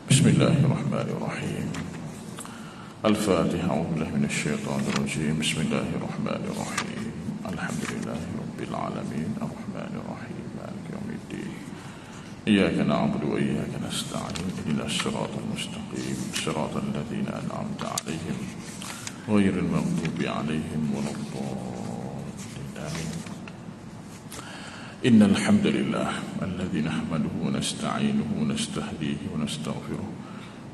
Bismillahirrahmanirrahim. Al-Fatihah. A'udzubillahi minasyaitonirrajim. Bismillahirrahmanirrahim. Alhamdulillahi rabbil alamin. Ar-Rahmanirrahim. Maliki yaumiddin. Iyyaka na'budu wa iyyaka nasta'in. Ihdinas siratal mustaqim. Siratal ladzina an'amta 'alaihim ghairil maghdubi 'alaihim waladdallin. Amin. إن الحمد لله الذي نحمده ونستعينه ونستهديه ونستغفره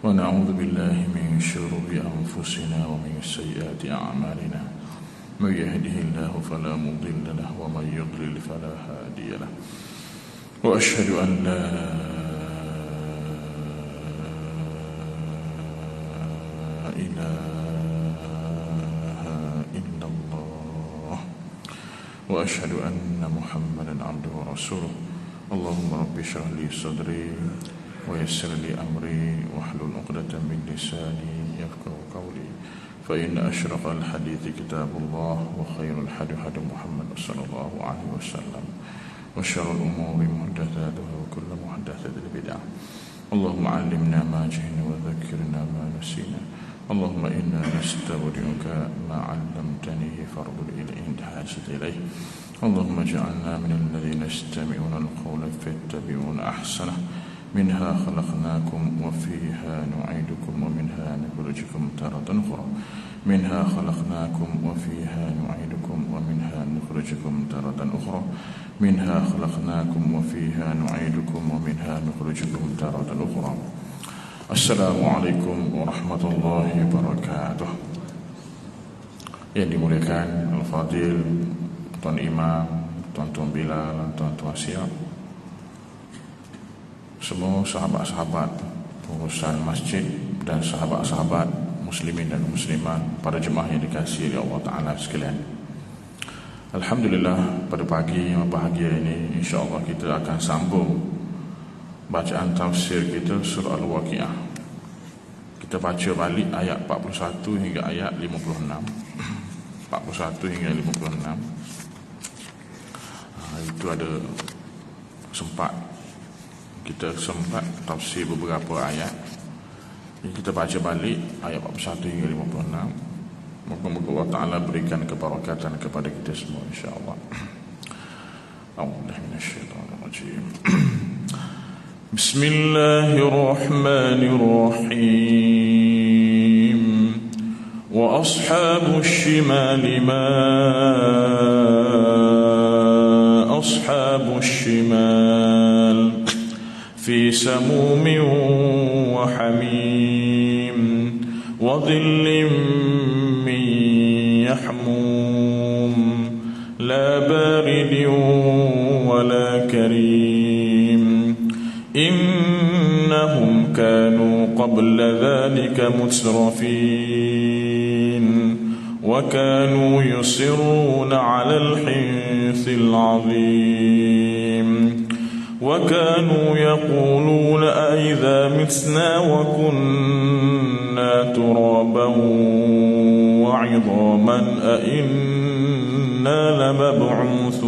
ونعوذ بالله من شرور أنفسنا ومن سيئات أعمالنا من يهده الله فلا مضل له ومن يضلل فلا هادي له وأشهد أن لا إله إلا الله وأشهد أن محمدا عبده ورسوله اللهم رب اشرح لي صدري ويسر لي أمري واحلل عقدة من لساني يفقهوا قولي فإن أشرف الحديث كتاب الله وخير الهدي هدي محمد صلى الله عليه وسلم وشر الأمور محدثاتها وكل محدثة بدعة اللهم علمنا ما جهلنا وذكرنا ما نسينا اللهم إنا نستودعك ما علمتني فارد إلي إن حاجت إليه اللهم اجعلنا من الذين يستمعون القول فيتبعون أحسنه منها خلقناكم وفيها نعيدكم ومنها نخرجكم تارة أخرى منها خلقناكم وفيها نعيدكم ومنها نخرجكم تارة أخرى منها خلقناكم وفيها نعيدكم ومنها نخرجكم تارة أخرى. Assalamualaikum warahmatullahi wabarakatuh. Yang dimuliakan Al-Fadil, Tuan Imam, Tuan-Tuan Bilal, Tuan-Tuan Siap, semua sahabat-sahabat pengurusan masjid dan sahabat-sahabat muslimin dan muslimat, para jemaah yang dikasihi oleh Allah Ta'ala sekalian. Alhamdulillah, pada pagi yang bahagia ini insyaAllah kita akan sambung bacaan tafsir kita surah Al-Waqi'ah. Kita baca balik ayat 41 hingga ayat 56. 41 hingga 56. Itu ada kita sempat tafsir beberapa ayat. Jadi kita baca balik ayat 41 hingga 56. Moga-moga Allah Ta'ala berikan kebarakatan kepada kita semua insyaAllah. A'udzubillahi minasyaitonirrajim. Bismillahirrahmanirrahim. Wa ashabus shimali ma ashabus shimal fi samumin wa hamim wa dhillim min yahmum la baridin wa la karim إنهم كانوا قبل ذلك مترفين وكانوا يصرون على الحنث العظيم وكانوا يقولون أئذا متنا وكنا ترابا وعظاما أئنا لمبعوثون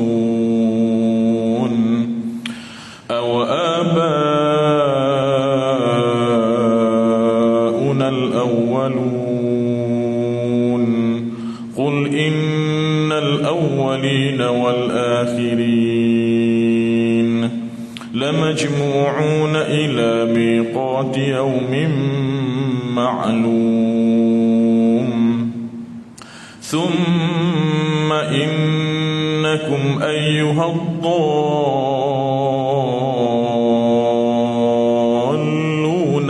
أو آباؤنا الأولون قل إن الأولين والآخرين لمجموعون إلى ميقات يوم معلوم ثم إنكم أيها الضالون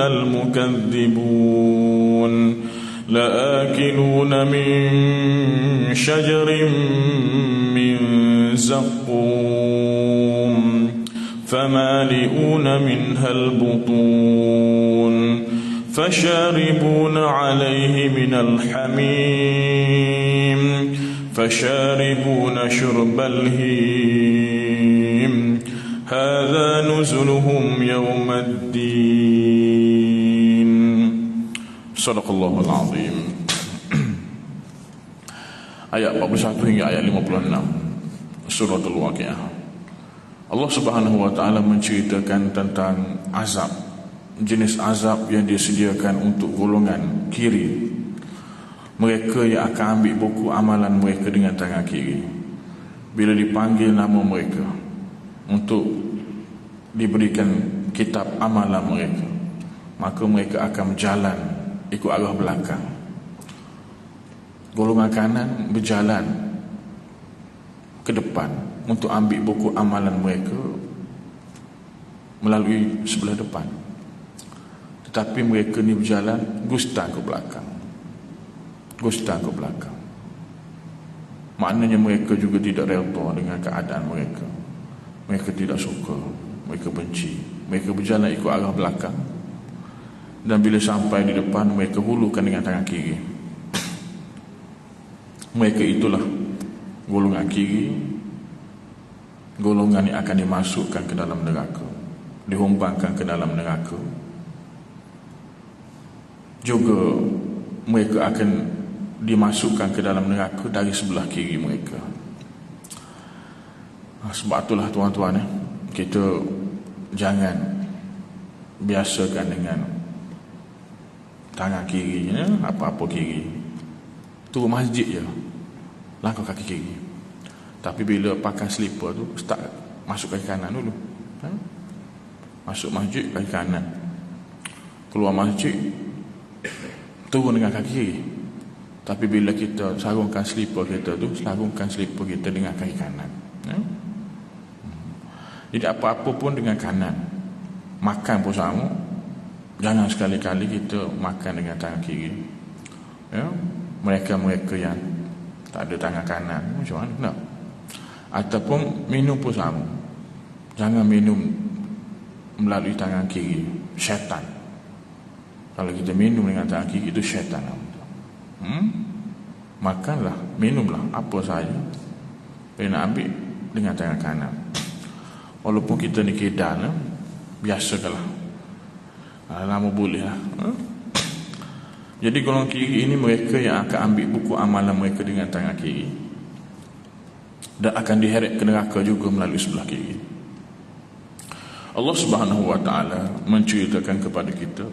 المكذبون لآكلون من شجر من زقوم فمالئون منها البطون فشاربون عليه من الحميم فشاربون شرب الهيم هذا نزلهم يوم الدين صدق الله العظيم. Ayat 41 hingga ayat 56 Suratul Waqiah. Allah Subhanahu wa taala menceritakan tentang azab, jenis azab yang disediakan untuk golongan kiri, mereka yang akan ambil buku amalan mereka dengan tangan kiri. Bila dipanggil nama mereka untuk diberikan kitab amalan mereka, maka mereka akan berjalan ikut arah belakang. Golongan kanan berjalan ke depan untuk ambil buku amalan mereka melalui sebelah depan. Tetapi mereka ni berjalan gustang ke belakang. Gustang ke belakang. Maknanya mereka juga tidak redha dengan keadaan mereka. Mereka tidak suka, mereka benci. Mereka berjalan ikut arah belakang. Dan bila sampai di depan, mereka hulukan dengan tangan kiri. Mereka itulah golongan kiri, golongan yang akan dimasukkan ke dalam neraka, dihumbangkan ke dalam neraka. Juga mereka akan dimasukkan ke dalam neraka dari sebelah kiri mereka. Sebab itulah tuan-tuan, kita jangan biasakan dengan tangan kiri, apa-apa kiri. Turun masjid je, langkah kaki kiri. Tapi bila pakai slipper tu, start masuk kaki kanan dulu. Masuk masjid kaki kanan, keluar masjid turun dengan kaki kiri. Tapi bila kita sarungkan slipper kita tu, sarungkan slipper kita dengan kaki kanan. Jadi apa-apa pun dengan kanan. Makan pun sama. Jangan sekali-kali kita makan dengan tangan kiri. Mereka-mereka yang tak ada tangan kanan, macam mana? Ataupun minum pun sama. Jangan minum melalui tangan kiri. Syaitan. Kalau kita minum dengan tangan kiri, itu syaitan. Makanlah, minumlah apa saja, nak ambil dengan tangan kanan. Walaupun kita ni kedan, biasakanlah. Lama boleh lah. Jadi golongan kiri ini mereka yang akan ambil buku amalan mereka dengan tangan kiri, dan akan diheret ke neraka juga melalui sebelah kiri. Allah Subhanahu wa taala menceritakan kepada kita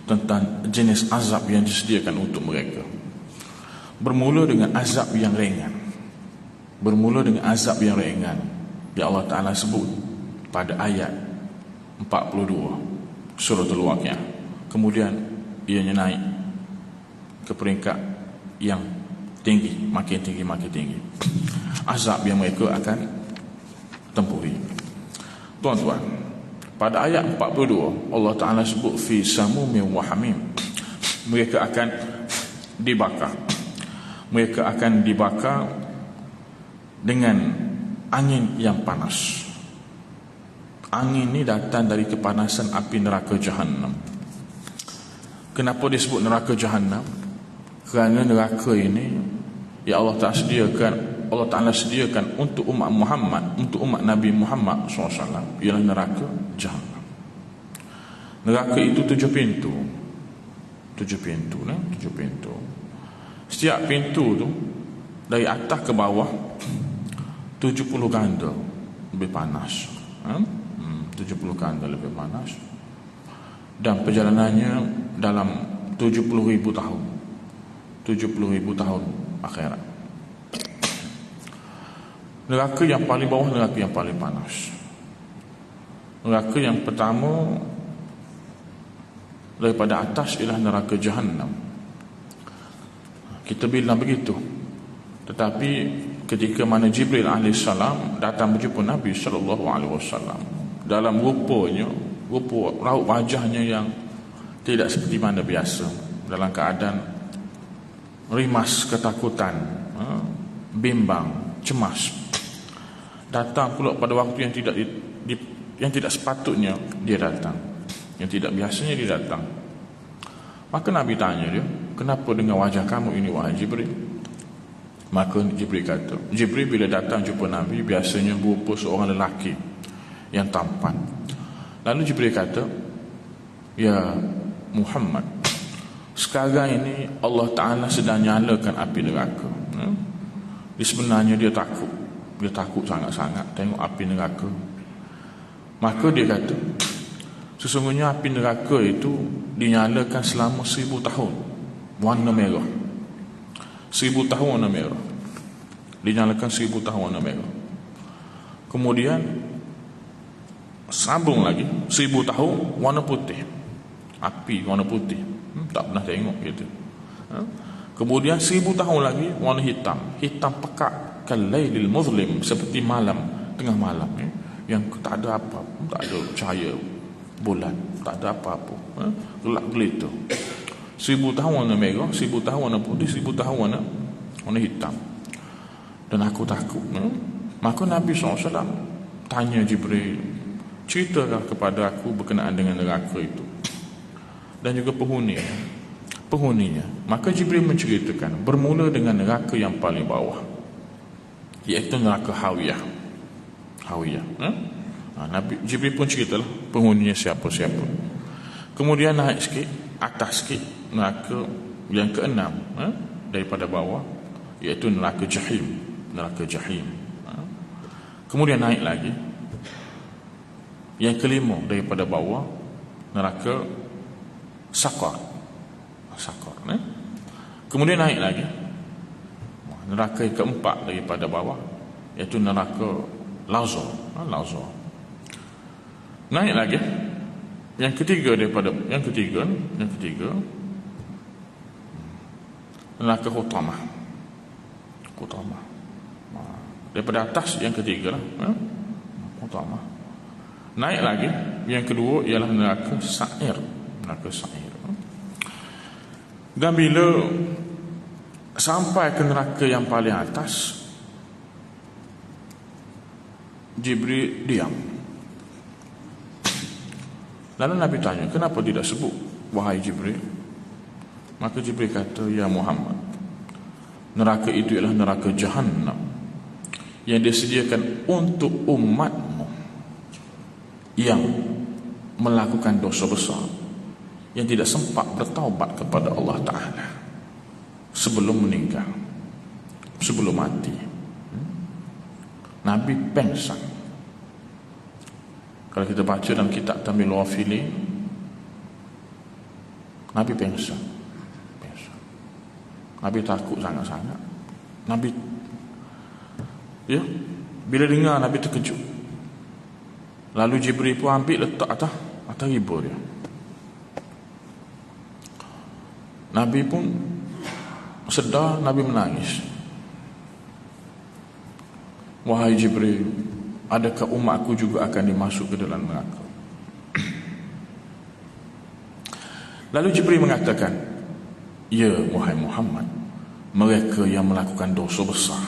tentang jenis azab yang disediakan untuk mereka. Bermula dengan azab yang ringan. Bermula dengan azab yang ringan yang Allah Ta'ala sebut pada ayat 42 Suratul Waqiah. Kemudian ianya naik ke peringkat yang tinggi, makin tinggi, makin tinggi. Azab yang mereka akan tempuhi. Tuan-tuan, pada ayat 42 Allah Ta'ala sebut fi samumin wa hamim. Mereka akan dibakar. Mereka akan dibakar dengan angin yang panas. Angin ni datang dari kepanasan api neraka Jahannam. Kenapa disebut neraka Jahannam? Kerana neraka ini ya Allah Ta'ala sediakan untuk umat Muhammad, untuk umat Nabi Muhammad SAW, ialah neraka Jahannam. Neraka itu 7 pintu. 7 pintu. Setiap pintu tu dari atas ke bawah 70 ganda lebih panas. 70 ganda lebih panas. Dan perjalanannya dalam 70,000 tahun. 70,000 tahun akhirat. Neraka yang paling bawah, neraka yang paling panas. Neraka yang pertama daripada atas ialah neraka Jahannam. Kita bilang begitu. Tetapi ketika mana Jibril AS datang berjumpa Nabi SAW, dalam rupa raut wajahnya yang tidak seperti mana biasa, dalam keadaan rimas ketakutan, bimbang, cemas, datang pula pada waktu yang tidak sepatutnya dia datang, yang tidak biasanya dia datang. Maka Nabi tanya dia, kenapa dengan wajah kamu ini wahai Jibril? Maka Jibril kata, Jibril bila datang jumpa Nabi biasanya berupa seorang lelaki yang tampan. Lalu Jibril kata, ya Muhammad, sekarang ini Allah Ta'ala sedang nyalakan api neraka. Sebenarnya dia takut sangat-sangat tengok api neraka. Maka dia kata, sesungguhnya api neraka itu dinyalakan selama 1000 tahun, warna merah. 1000 tahun warna merah, dinyalakan 1000 tahun warna merah. Kemudian sambung lagi 1000 tahun warna putih, api warna putih, tak pernah tengok gitu. Kemudian 1000 tahun lagi warna hitam, hitam pekat, kalailil muzlim, seperti malam, tengah malam yang tak ada apa, tak ada cahaya bulan, tak ada apa-apa, gelap gelita. 1000 tahun warna merah, 1000 tahun warna putih, 1000 tahun warna hitam. Dan aku takut. Maka Nabi SAW tanya Jibril, ceritalah kepada aku berkenaan dengan neraka itu dan juga penghuninya. Maka Jibril menceritakan, bermula dengan neraka yang paling bawah, iaitu neraka Hawiyah. Nabi Jibril pun ceritalah penghuninya siapa-siapa. Kemudian naik sikit, atas sikit, neraka yang ke-6 daripada bawah, iaitu neraka Jahim. Kemudian naik lagi, yang ke-5 daripada bawah, neraka Saqar. Kemudian naik lagi, neraka yang ke-4 daripada bawah, iaitu neraka Lazar. Naik lagi, yang ketiga neraka Hutamah. Daripada atas yang ketiga Hutamah. Naik lagi, yang kedua ialah neraka Sa'ir. Dan bila sampai ke neraka yang paling atas, Jibril diam. Lalu Nabi tanya, kenapa tidak sebut wahai Jibril? Maka Jibril kata, ya Muhammad, neraka itu ialah neraka Jahannam yang disediakan untuk umatmu yang melakukan dosa besar, yang tidak sempat bertaubat kepada Allah Ta'ala sebelum meninggal, sebelum mati. Nabi pengsan. Kalau kita baca dalam kitab Tamil Wafili, Nabi pengsan. Nabi takut sangat-sangat. Nabi, bila dengar, Nabi terkejut. Lalu Jibril pun ambil letak atas riba dia. Nabi pun sedar, Nabi menangis. Wahai Jibril, adakah umatku juga akan dimasuk ke dalam neraka? Lalu Jibril mengatakan, ya wahai Muhammad, mereka yang melakukan dosa besar,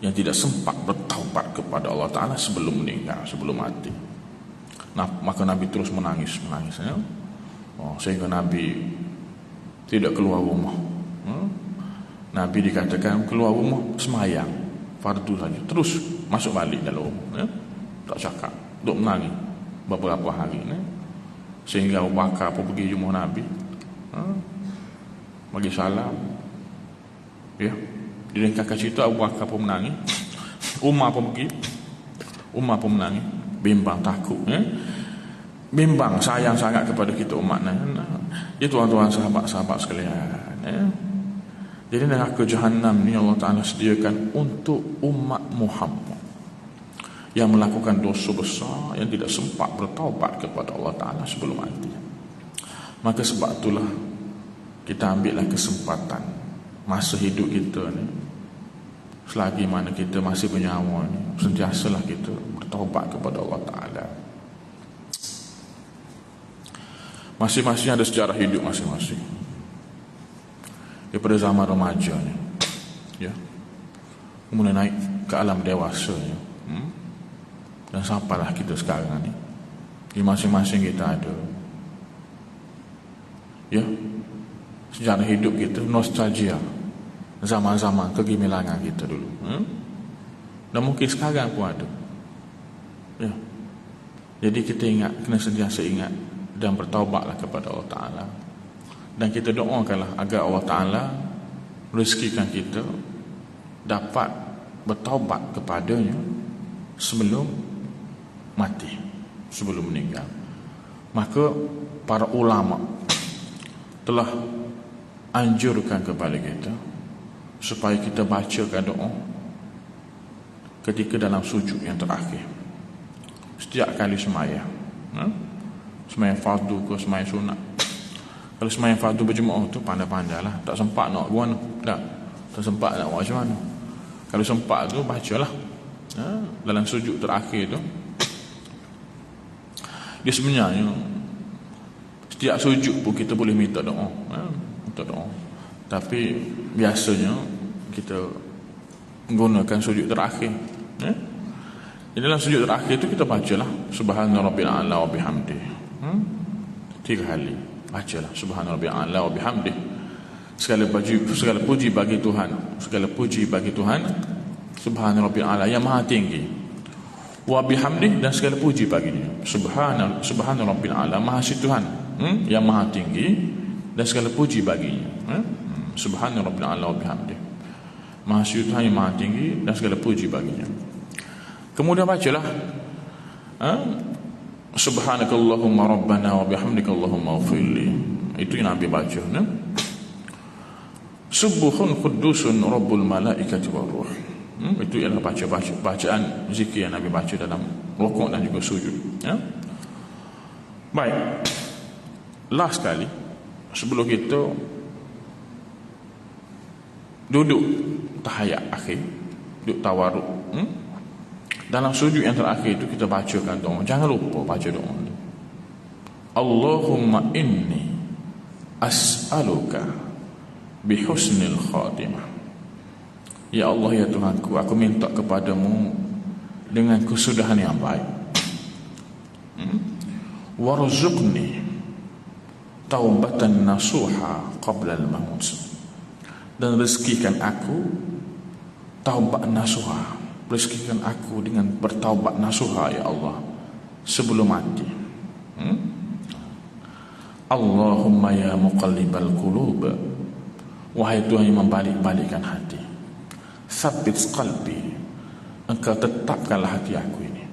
yang tidak sempat bertaubat kepada Allah Ta'ala sebelum meninggal, sebelum mati. Maka Nabi terus menangis. Sehingga Nabi tidak keluar rumah. Nabi dikatakan keluar rumah semayang fardu saja, terus masuk balik dalam rumah, tak cakap, duk menangis beberapa hari, sehingga Abu Bakar pun pergi jumpa Nabi, bagi salam, ya. Dilengkapkan cerita, Abu Bakar pun menangis, Umar pun menangis, bimbang, takut, bimbang, sayang sangat kepada kita umat. Ya tuan-tuan, sahabat-sahabat sekalian, jadi neraka Jahannam ni Allah Ta'ala sediakan untuk umat Muhammad yang melakukan dosa besar, yang tidak sempat bertaubat kepada Allah Ta'ala sebelum mati. Maka sebab itulah kita ambillah kesempatan masa hidup kita ni, selagi mana kita masih bernyawa ni, sentiasalah kita bertaubat kepada Allah Ta'ala. Masing-masing ada sejarah hidup masing-masing. Daripada zaman remajanya, ya, kemudian naik ke alam dewasanya, dan sampailah kita sekarang ni. Di masing-masing kita ada, ya, sejarah hidup kita, nostalgia zaman-zaman kegemilangan kita dulu, dan mungkin sekarang pun ada, ya. Jadi kita ingat, kena sentiasa ingat dan bertaubatlah kepada Allah Ta'ala. Dan kita doakanlah agar Allah Ta'ala rezekikan kita dapat bertaubat kepadanya sebelum mati, sebelum meninggal. Maka para ulama telah anjurkan kepada kita supaya kita bacakan doa ketika dalam sujud yang terakhir, setiap kali semayang, semayang fardu ke semayang sunat. Kalau semayang fardu berjemaah tu pandai-pandai lah, tak sempat nak buat mana, tak sempat nak buat macam mana. Kalau sempat tu bacalah, dalam sujud terakhir tu. Dia sebenarnya setiap sujud pun kita boleh minta doa, minta doa. Tapi biasanya kita menggunakan sujud terakhir, Di dalam sujud terakhir tu kita bacalah Subhana Rabbil A'la wa bihamdih, 3 kali bacalah Subhana Rabbil A'la wa bihamdih. Segala puji bagi Tuhan, segala puji bagi Tuhan Subhana Rabbil A'la yang maha tinggi, wa bihamdih, dan segala puji baginya. Subhana Rabbil A'la, maha si Tuhan yang maha tinggi, dan segala puji baginya. Subhana Rabbil A'la wa bihamdih, maha si Tuhan yang maha tinggi dan segala puji baginya. Kemudian bacalah Subhanakallahumma rabbana wa bihamdika Allahumma ighfirli. Itu yang Nabi baca, Subuhun Qudusun Rabbul Malaikati war Ruh. Itu ialah bacaan zikir yang Nabi baca dalam rukuk dan juga sujud, Baik, last kali sebelum kita duduk tahiyat akhir, duduk tawarruk, dalam sujud yang terakhir itu kita bacakan doa. Jangan lupa baca doa. Allahumma inni as'aluka bihusnil khatimah. Ya Allah, ya Tuhanku, aku minta kepadamu dengan kesudahan yang baik. Warzuqni taubatan nasuha qabla al-maut. Dan rezekikan aku taubat nasuha. Rezekikan aku dengan bertaubat nasuha, ya Allah, sebelum mati. Allahumma ya muqallibal qulub, wahai Tuhan yang membalik-balikkan hati, tsabbit qalbi, engkau tetapkanlah hati aku ini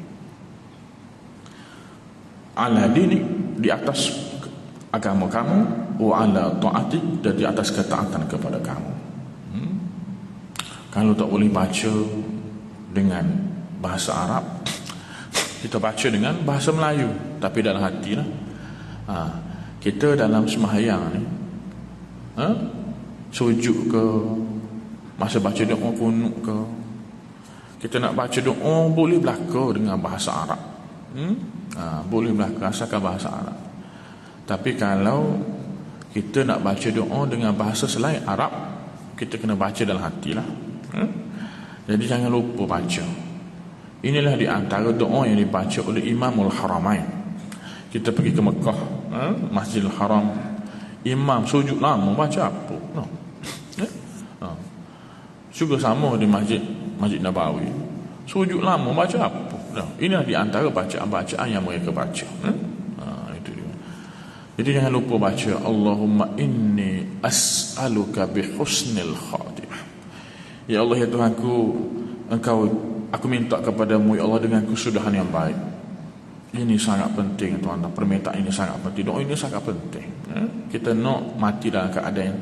ala dini, di atas agama kamu, wa ala ta'atik, dan di atas ketaatan kepada kamu. Kalau tak boleh baca dengan bahasa Arab, kita baca dengan bahasa Melayu, tapi dalam hati lah. Kita dalam sembahyang ni, sujud ke, masa baca doa kunut ke, kita nak baca doa boleh belaka dengan bahasa Arab, boleh belaka asalkan bahasa Arab. Tapi kalau kita nak baca doa dengan bahasa selain Arab, kita kena baca dalam hati lah. Jadi jangan lupa baca. Inilah di antara doa yang dibaca oleh Imamul Haramain. Kita pergi ke Mekah, Masjidil Haram, imam sujud lama, baca apa? Juga sama di Masjid Nabawi. Sujud lama baca apa? Nah, ini di antara bacaan-bacaan yang mereka baca. Itu dia. Jadi jangan lupa baca Allahumma inni as'aluka bihusnil khatimah. Ya Allah ya Tuhanku, aku minta kepadamu ya Allah dengan kesudahan yang baik. Ini sangat penting tuan-tuan. Permintaan ini sangat penting. Doa ini sangat penting. Kita nak mati dalam keadaan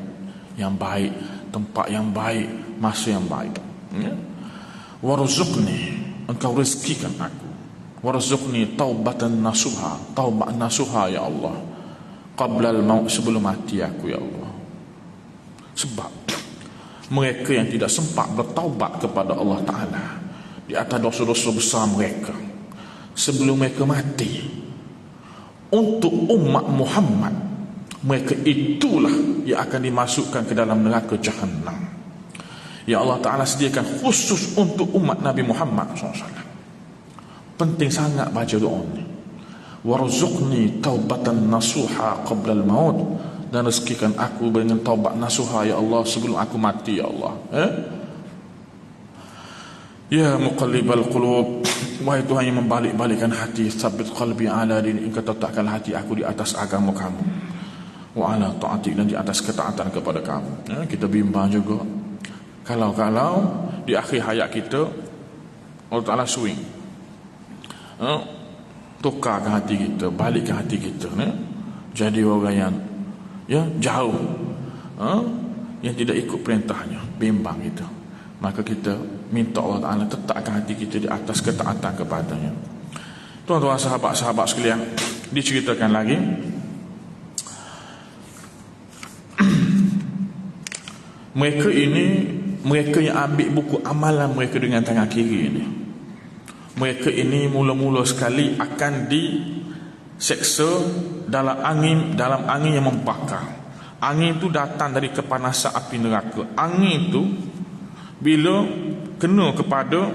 yang baik, tempat yang baik, masa yang baik. Warzuqni, engkau rezekikan aku. Warzuqni taubatan nasuha, taubat nasuha ya Allah. Qabla al-maut, sebelum mati aku ya Allah. Sebab mereka yang tidak sempat bertaubat kepada Allah Ta'ala di atas dosa-dosa besar mereka, sebelum mereka mati, untuk umat Muhammad, mereka itulah yang akan dimasukkan ke dalam neraka Jahannam. Ya Allah Ta'ala sediakan khusus untuk umat Nabi Muhammad SAW. Penting sangat baca doa ini. Warzuqni taubatan nasuha qabla al-maut, dan rezekikan aku dengan taubat nasuha ya Allah sebelum aku mati ya Allah. Ya muqallibal qulub, wahai Tuhan yang membalik-balikkan hati, tsabbit qalbi ala din, engkau tetapkan hati aku di atas agama kamu, wa ala ta'atik, dan di atas ketaatan kepada kamu. Kita bimbang juga kalau di akhir hayat kita Allah Ta'ala swing, tukarkan hati kita, balikkan hati kita, jadi orang yang jauh, yang tidak ikut perintahnya, bimbang kita. Maka kita minta Allah Ta'ala tetapkan hati kita di atas ketaatan kepadanya. Tuan-tuan, sahabat-sahabat sekalian, diceritakan lagi mereka yang ambil buku amalan mereka dengan tangan kiri ini, mereka ini mula-mula sekali akan diseksa dalam angin yang membakar. Angin itu datang dari kepanasan api neraka. Angin itu bila kena kepada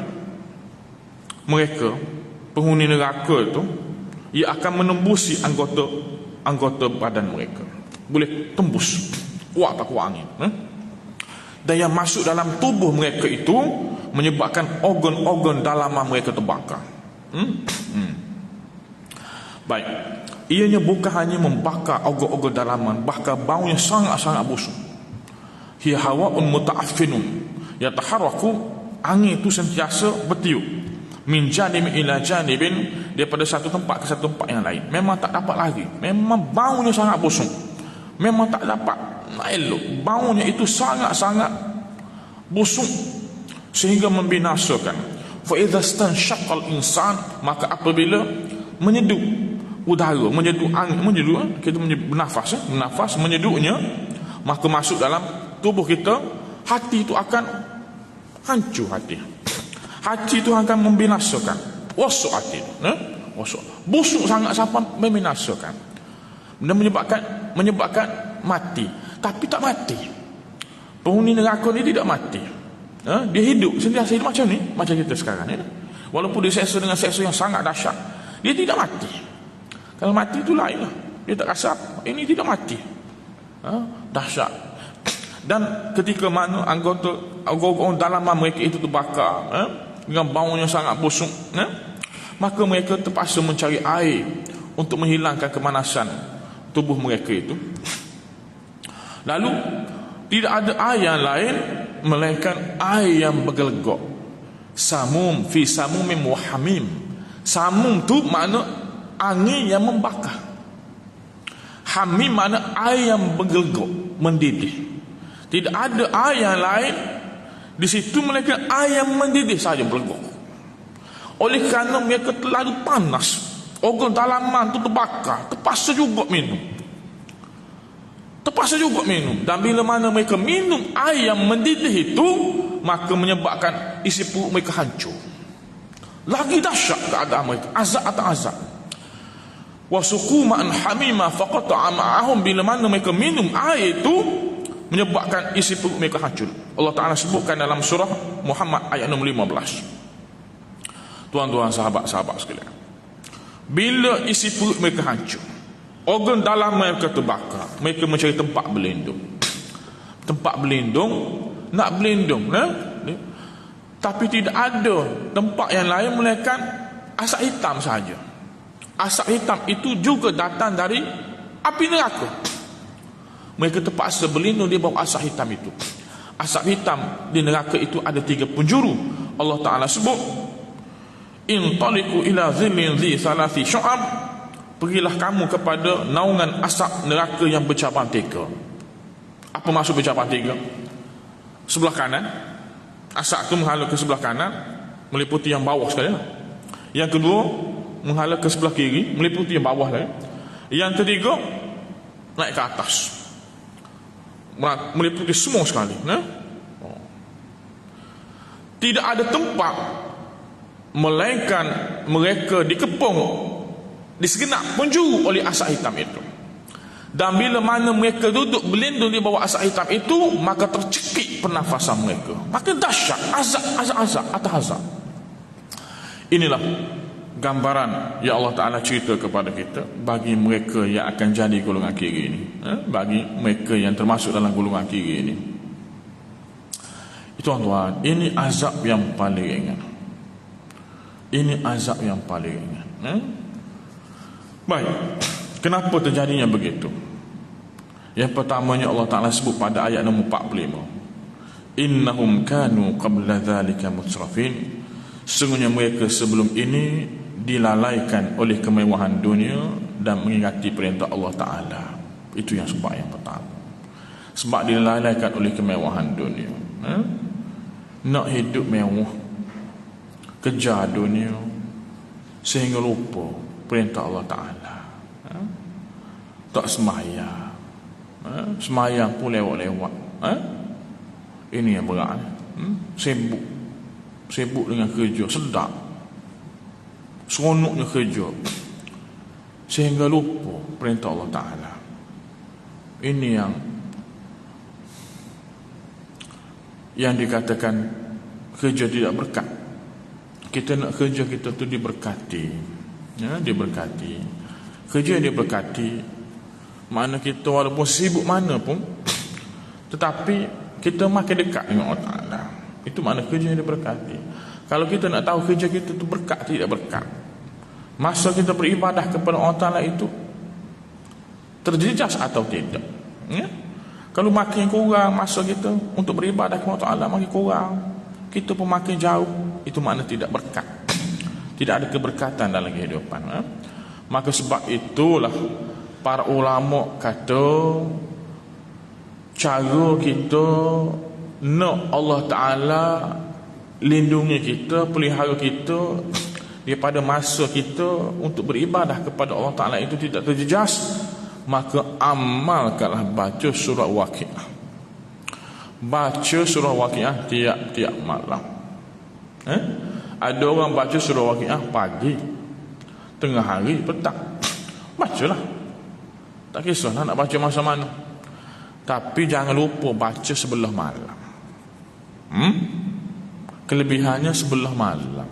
mereka, penghuni neraka itu, ia akan menembusi anggota badan mereka. Boleh tembus, kuat tak kuat angin. Dan yang masuk dalam tubuh mereka itu menyebabkan organ-organ dalaman mereka terbakar. Baik, ianya bukan hanya membakar organ-organ dalaman, bahkan baunya sangat-sangat busuk. Hiya hawa'un muta'affinun yataharraku, angin itu sentiasa bertiup min janib ila janibin, daripada satu tempat ke satu tempat yang lain. Memang tak dapat lagi, memang baunya sangat busuk, memang tak dapat nak elok. Baunya itu sangat-sangat busuk sehingga membinasakan. Fa idza stanshaqal insan, maka apabila menyeduh udara, menyeduh angin, kita bernafas, menyeduknya, maka masuk dalam tubuh kita, hati itu akan hancur. Hati itu akan membinasakan. Wasuk hati, wasuk, busuk sangat sampai membinasakan dan menyebabkan mati. Tapi tak mati. Penghuni neraka ni tidak mati. Dia hidup, sentiasa hidup macam ni, macam kita sekarang ni. Walaupun diseksa dengan seksa yang sangat dahsyat, dia tidak mati. Kalau mati itu lain lah, dia tak rasa apa. Ini tidak mati. Dahsyat. Dan ketika mana anggota dalaman mereka itu terbakar, dengan baunya sangat busuk, maka mereka terpaksa mencari air untuk menghilangkan kemanasan tubuh mereka itu. Lalu tidak ada air yang lain melainkan air yang bergelegok. Samum fi samumin wa hamim. Samum tu makna angin yang membakar. Hamim makna air yang bergelegok, mendidih. Tidak ada air yang lain di situ melainkan air yang mendidih saja, bergelegok. Oleh kerana mereka terlalu panas, organ dalaman tu terbakar, terpaksa juga minum. Dan bila mana mereka minum air yang mendidih itu, maka menyebabkan isi perut mereka hancur. Lagi dahsyat keadaan mereka, azab atas azab. Wasuqu ma'an hamima faqata'a ma'ahum, bila mana mereka minum air itu menyebabkan isi perut mereka hancur. Allah Ta'ala sebutkan dalam surah Muhammad ayat nombor 15. Tuan-tuan, sahabat-sahabat sekalian, bila isi perut mereka hancur, organ dalam mereka terbakar, mereka mencari tempat berlindung. Nak berlindung, Tapi tidak ada tempat yang lain melainkan asap hitam saja. Asap hitam itu juga datang dari api neraka. Mereka terpaksa berlindung di bawah asap hitam itu. Asap hitam di neraka itu ada 3 penjuru. Allah Ta'ala sebut, intaliqu ila zillin zi salasi syu'ab, pergilah kamu kepada naungan asap neraka yang bercabang 3. Apa maksud bercabang 3? Sebelah kanan, asap itu menghala ke sebelah kanan, meliputi yang bawah sekali. Yang kedua, menghala ke sebelah kiri, meliputi yang bawah lagi. Yang ketiga, naik ke atas, meliputi semua sekali. Tidak ada tempat melainkan mereka dikepung di segenap penjuru oleh asap hitam itu. Dan bila mana mereka duduk berlindung di bawah asap hitam itu, maka tercekik pernafasan mereka. Maka dahsyat, azab atas azab. Inilah gambaran yang Allah Ta'ala cerita kepada kita bagi mereka yang akan jadi golongan kiri ini, bagi mereka yang termasuk dalam golongan kiri ini. Tuan-tuan, ini azab yang paling ringan. Ini azab yang paling ringan. Baik, kenapa terjadinya begitu? Yang pertamanya Allah Ta'ala sebut pada ayat nombor 45, innahum kanu qabla dhalika mutsrafin, sesungguhnya mereka sebelum ini dilalaikan oleh kemewahan dunia dan mengingati perintah Allah Ta'ala. Itu yang sebab yang pertama. Sebab dilalaikan oleh kemewahan dunia, nak hidup mewah, kejar dunia sehingga lupa perintah Allah Ta'ala. Tak sembahyang, sembahyang pun lewat-lewat. Ini yang berat. Sibuk dengan kerja, sedap, seronoknya kerja, sehingga lupa perintah Allah Ta'ala. Ini yang dikatakan kerja tidak berkat. Kita nak kerja kita tu diberkati, diberkati. Kerja yang diberkati, mana kita walaupun sibuk mana pun, tetapi kita makin dekat dengan Allah Ta'ala. Itu makna kerja yang diberkati. Kalau kita nak tahu kerja kita tu berkat tidak berkat, masa kita beribadah kepada Allah Ta'ala itu terjejas atau tidak, Kalau makin kurang masa kita untuk beribadah kepada Allah Ta'ala, makin kurang, kita pun makin jauh, itu makna tidak berkat, tidak ada keberkatan dalam kehidupan. Maka sebab itulah para ulama kata cara kita nak Allah Ta'ala lindungi kita, pelihara kita daripada masa kita untuk beribadah kepada Allah Ta'ala itu tidak terjejas, maka amalkanlah baca surah Waqiah. Baca surah Waqiah tiap-tiap malam. Ada orang baca surah Waqiah pagi, tengah hari, petang. Bacalah, tak kisah nak baca masa mana, tapi jangan lupa baca sebelah malam. Kelebihannya sebelah malam.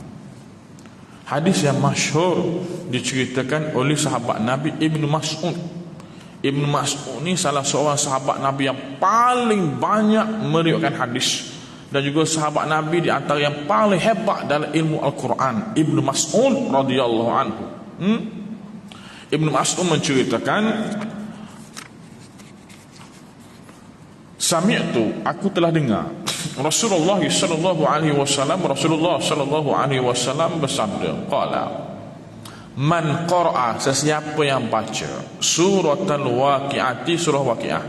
Hadis yang masyhur diceritakan oleh sahabat Nabi Ibnu Mas'ud. Ibnu Mas'ud ni salah seorang sahabat Nabi yang paling banyak meriwayatkan hadis, dan juga sahabat Nabi di antara yang paling hebat dalam ilmu Al-Quran. Ibnu Mas'ud radhiyallahu anhu. Ibnu Mas'ud menceritakan, sami'tu, aku telah dengar Rasulullah sallallahu alaihi wasallam bersabda, qala man qara'a, sesiapa yang baca suratul waqi'ati, surah Waqiah,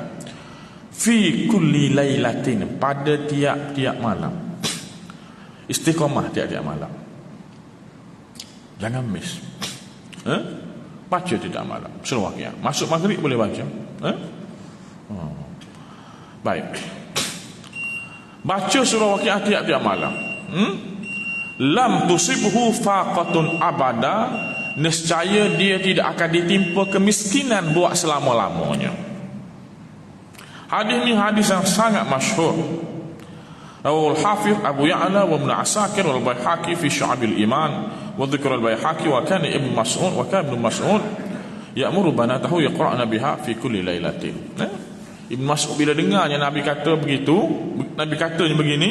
fi kulli lailatin, pada tiap-tiap malam, istiqamah tiap-tiap malam, jangan miss, baca tiap malam surah Waqiah. Masuk maghrib boleh baca, baik, baca surah Waqiah tiap-tiap malam, lam tusibhu faqatun abada, nescaya dia tidak akan ditimpa kemiskinan buat selama-lamanya. Hadis ini hadis yang sangat masyhur. Rawal Hafiz Abu Ya'la wa Ibn Asakir wal Baihaqi fi Syu'abil Iman wa dzikr al-Baihaqi wa kana Ibn Mas'ud ya'muru banatahu yaqra'na biha fi kulli lailatin. Ibn Mas'ud bila dengarnya Nabi kata begitu, Nabi katanya begini,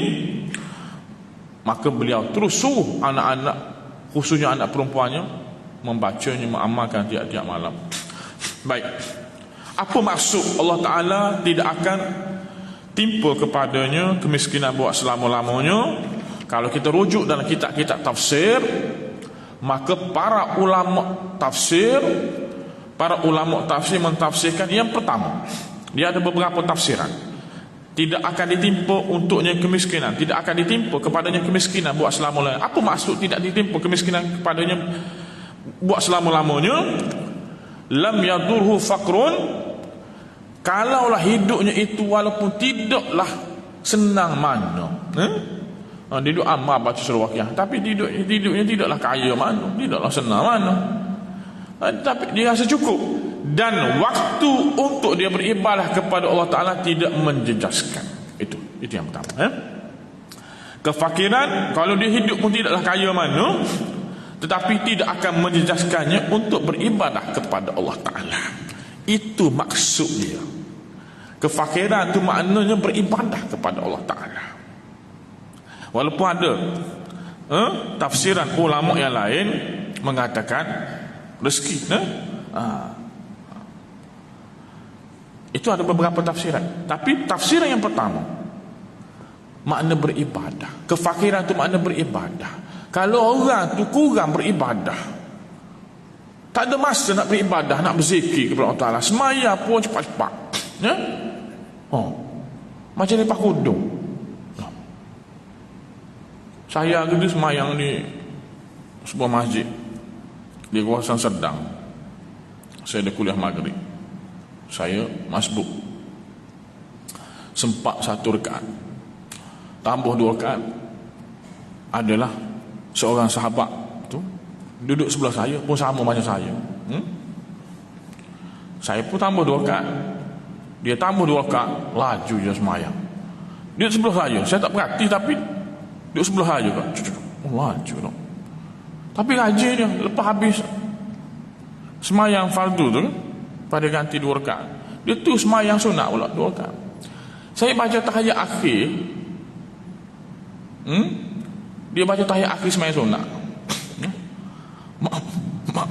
Maka beliau terus suruh anak-anak, khususnya anak perempuannya, membacanya, mengamalkan tiap-tiap malam. Baik, apa maksud Allah Ta'ala tidak akan timpa kepadanya kemiskinan buat selama-lamanya? Kalau kita rujuk dalam kitab-kitab tafsir, maka para ulama tafsir mentafsirkan yang pertama, dia ada beberapa tafsiran. Tidak akan ditimpa untuknya kemiskinan, tidak akan ditimpa kepadanya kemiskinan buat selama-lamanya. Apa maksud tidak ditimpa kemiskinan kepadanya buat selama-lamanya? Lam yadurhu faqrun, kalaulah hidupnya itu walaupun tidaklah senang mana, dia duduk amal baca surah Waqiah, tapi hidupnya tidaklah kaya mana, tidaklah senang mana, tapi dia rasa cukup. Dan waktu untuk dia beribadah kepada Allah Ta'ala tidak menjejaskan. Itu yang pertama. Kefakiran, kalau dia hidup pun tidaklah kaya mana, tetapi tidak akan menjejaskannya untuk beribadah kepada Allah Ta'ala. Itu maksud dia. Kefakiran itu maknanya beribadah kepada Allah Ta'ala. Walaupun ada tafsiran ulama yang lain mengatakan rezeki, itu ada beberapa tafsiran. Tapi tafsiran yang pertama, makna beribadah. Kefakiran itu makna beribadah. Kalau orang tu kurang beribadah, tak ada masa nak beribadah, nak berzikir kepada Allah Ta'ala, semaya pun cepat-cepat, macam lepas kudung. Saya dulu semayang di sebuah masjid di kawasan Sedang. Saya ada kuliah maghrib, saya masbuk, sempat 1 rakaat, tambah 2 rakaat. Adalah seorang sahabat tu duduk sebelah saya, pun sama macam saya. Saya pun tambah 2 rakaat, dia tambah 2 rakaat, laju je semayang. Dia sebelah saya tak perhati, tapi duduk sebelah saya juga, laju no. Tapi rajin dia, lepas habis semayang fardu tu, pada ganti 2 rakaat, dia tu semayang sunat pula 2 rakaat. Saya baca tahiyat akhir, dia baca tahiyat akhir semayang sunat.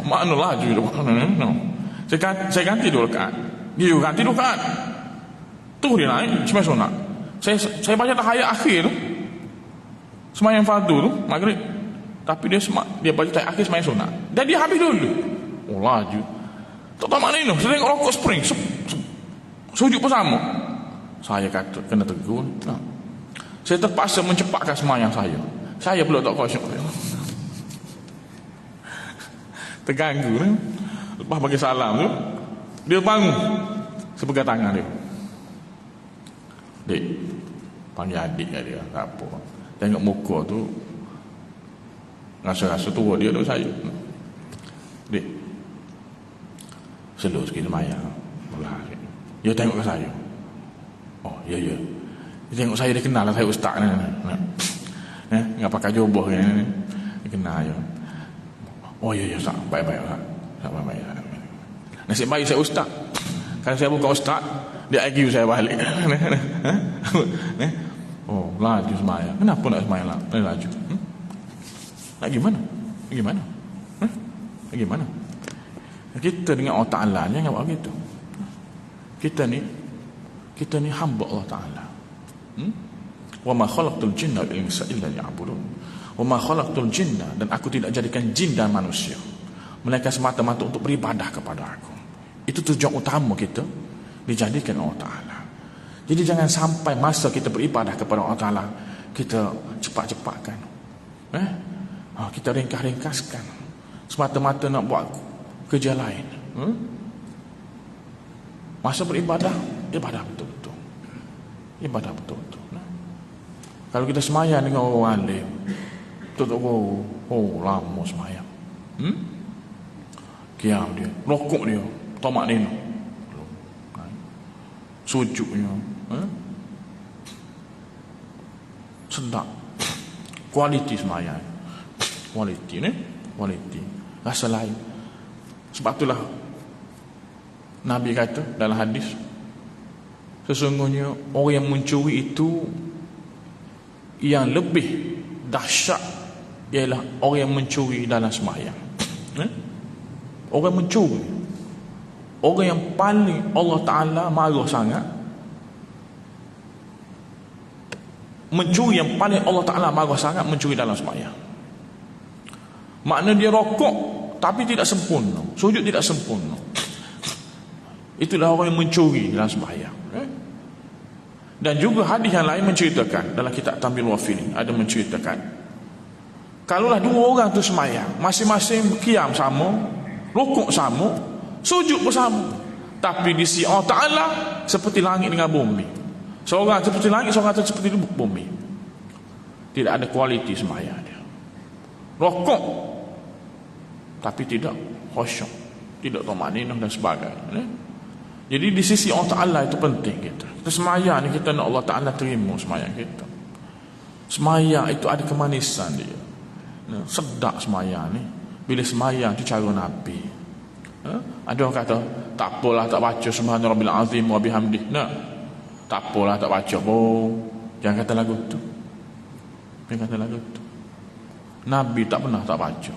Makna laju tu, no. Saya ganti 2 rakaat, dia juga ganti 2 rakaat, tu dia naik semayang sunat. Saya baca tahiyat akhir tu, semayang fardu tu, maghrib, tapi dia baca tahiyat akhir semayang sunat, dan dia habis dulu. Laju. Tak tahu makna ini. Saya tengok rokok spring, sujud pun sama. Saya kata kena tegur. Saya terpaksa mencepatkan semayang saya. Saya pula tak khusyuk. Terganggu. Lepas bagi salam tu, dia bangun, saya pegang tangan dia. Dek, panggil adik dia, tak apa. Tengok muka tu, rasa-rasa tua dia tu saya. Dek, slow sikit semayang. Dia tengok ke saya. Oh, ya. Dia tengok saya, dia kenal lah saya ustaz ni. Enggak pakai jubah ni. Dia kenal je. Oh, ya, ustaz. Baik-baik, ustaz. Baik-baik. Nasib baik saya ustaz. Kalau saya bukan ustaz, dia argue saya balik. Oh, laju semayang. Kenapa nak semayang laju? Nak gimana? Bagaimana? Kita dengan Allah Ta'ala jangan buat begitu. Kita ni hamba Allah Ta'ala. Wa ma khalaqtul jinna wal insa illa liya'budun. Wa ma khalaqtul jinna, dan aku tidak jadikan jin dan manusia melainkan semata-mata untuk beribadah kepada aku. Itu tujuan utama kita dijadikan Allah Ta'ala. Jadi jangan sampai masa kita beribadah kepada Allah Ta'ala kita cepat-cepatkan, kita ringkas-ringkaskan semata-mata nak buat kerja lain. Masa beribadah, ibadah betul-betul. Kalau kita semayang dengan orang alim, lama semayang, kiam dia, rokok dia, tomak nino, sujudnya sedap, kualiti semayang, kualiti rasa lain. Sebab itulah Nabi kata dalam hadis, sesungguhnya orang yang mencuri itu yang lebih dahsyat ialah orang yang mencuri dalam sembahyang. Orang mencuri, orang yang paling Allah Ta'ala marah sangat, mencuri yang paling Allah Ta'ala marah sangat, mencuri dalam sembahyang. Makna dia rokok tapi tidak sempurna, sujud tidak sempurna. Itulah orang yang mencuri dalam sembahyang. Dan juga hadis yang lain menceritakan, dalam kitab Tambil Wafi ni ada menceritakan, kalaulah dua orang tu sembahyang, masing-masing qiyam sama, rukuk sama, sujud bersama, tapi di sisi Allah Ta'ala seperti langit dengan bumi. Seorang seperti langit, seorang seperti bumi. Tidak ada kualiti sembahyang dia. Rokok tapi tidak khusyuk, tidak tumaninah dan sebagainya. Jadi di sisi Allah Ta'ala itu penting kita. Kita sembahyang ni, kita nak Allah Ta'ala terima sembahyang kita. Sembahyang itu ada kemanisan dia. Sedap sembahyang ni. Bila sembahyang tu cara Nabi. Ada orang kata, tak apalah tak baca Subhana Rabbil Azim wa bihamdih. Tak apalah tak baca pun. Jangan kata lagu tu. Jangan kata lagu tu. Nabi tak pernah tak baca.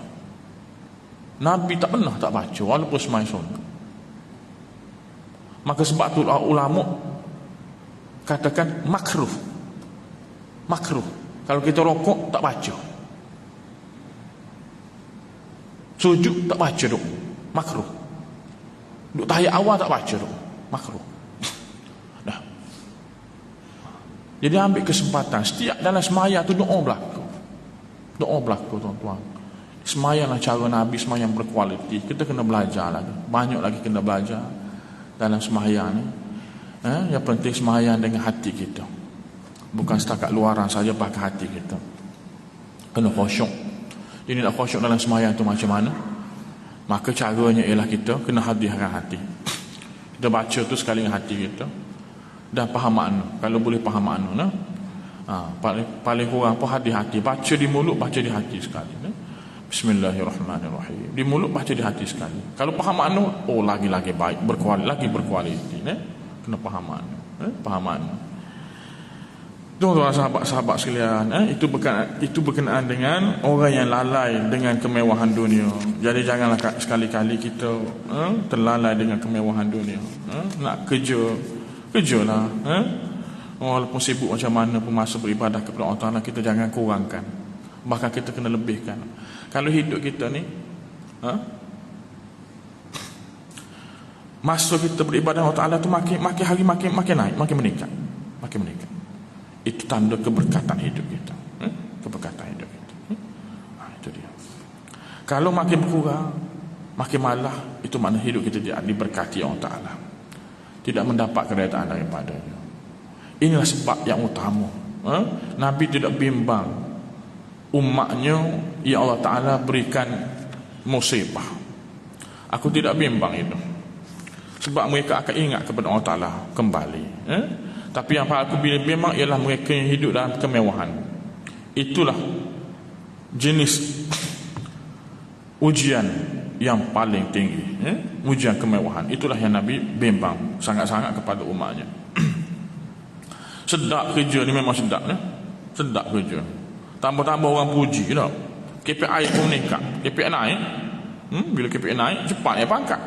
Nabi tak pernah tak baca walaupun sembahyang sunat. Maka sebab tu ulama katakan makruh. Makruh. Kalau kita rokok tak baca, sujud tak baca duk, makruh. Duk tahiyat awal tak baca duk, makruh. Dah. Jadi ambil kesempatan setiap dalam sembahyang tu doa berlaku. Doa berlaku tuan-tuan. Sembahyanglah cara Nabi, sembahyang berkualiti. Kita kena belajar lagi. Banyak lagi kena belajar dalam sembahyang ni. Yang penting sembahyang dengan hati kita. Bukan setakat luaran saja, pakai hati kita. Kena khusyuk. Jadi nak khusyuk dalam sembahyang tu macam mana? Maka caranya ialah kita kena hadirkan hati. Kita baca tu sekali dengan hati kita dan faham makna. Kalau boleh faham makna, paling kurang pun hati-hati. Baca di mulut, baca di hati sekali. Bismillahirrahmanirrahim. Di mulut, baca di hati sekali. Kalau faham makna, lagi-lagi baik, lagi berkualiti. Kena faham makna. Faham makna. Tuan-tuan, sahabat-sahabat sekalian, itu berkenaan dengan orang yang lalai dengan kemewahan dunia. Jadi janganlah sekali-kali kita terlalai dengan kemewahan dunia. Nak kerjalah. Walaupun sibuk macam mana pun, masa beribadah kepada Allah Ta'ala kita jangan kurangkan. Bahkan kita kena lebihkan. Kalau hidup kita ni masa kita beribadah Allah Ta'ala tu makin hari makin naik, makin meningkat. Itu tanda keberkatan hidup kita. Keberkatan hidup kita. Itu dia. Kalau makin berkurang, makin malah, itu makna hidup kita tidak diberkati Allah Ta'ala, tidak mendapat keredaan daripadanya. Inilah sebab yang utama. Nabi tidak bimbang umatnya ya Allah Ta'ala berikan musibah. Aku tidak bimbang itu, sebab mereka akan ingat kepada Allah Ta'ala kembali. Tapi yang aku bimbang ialah mereka yang hidup dalam kemewahan. Itulah jenis ujian yang paling tinggi. Ujian kemewahan. Itulah yang Nabi bimbang sangat-sangat kepada umatnya. Sedap kerja ni, memang sedap. Sedap kerja. Tambah-tambah orang puji tak? KPI pun meningkat. KPI naik. Bila KPI naik, cepat ya pangkat.